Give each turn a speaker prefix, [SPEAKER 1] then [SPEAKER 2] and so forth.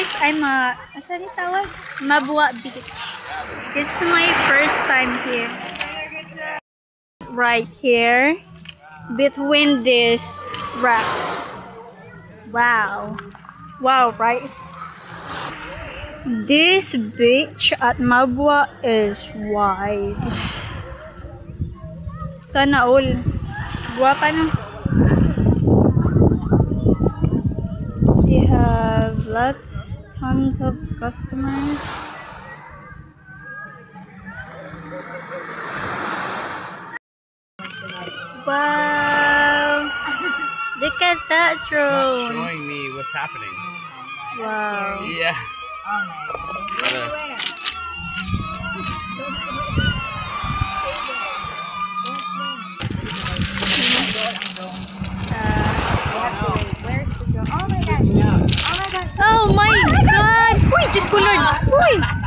[SPEAKER 1] guys, I'm asa ni tawag? Mabua Beach. This is my first time here. Right here, between these rocks. Wow. Wow, right? This beach at Mabua is wide. Sana all. Guwapa no? They have tons of customers. Wow! Look at that drone.
[SPEAKER 2] It's not showing me what's happening.
[SPEAKER 1] Wow.
[SPEAKER 2] Yeah.
[SPEAKER 1] Oh my god! Uy, just ko Lord! Uy!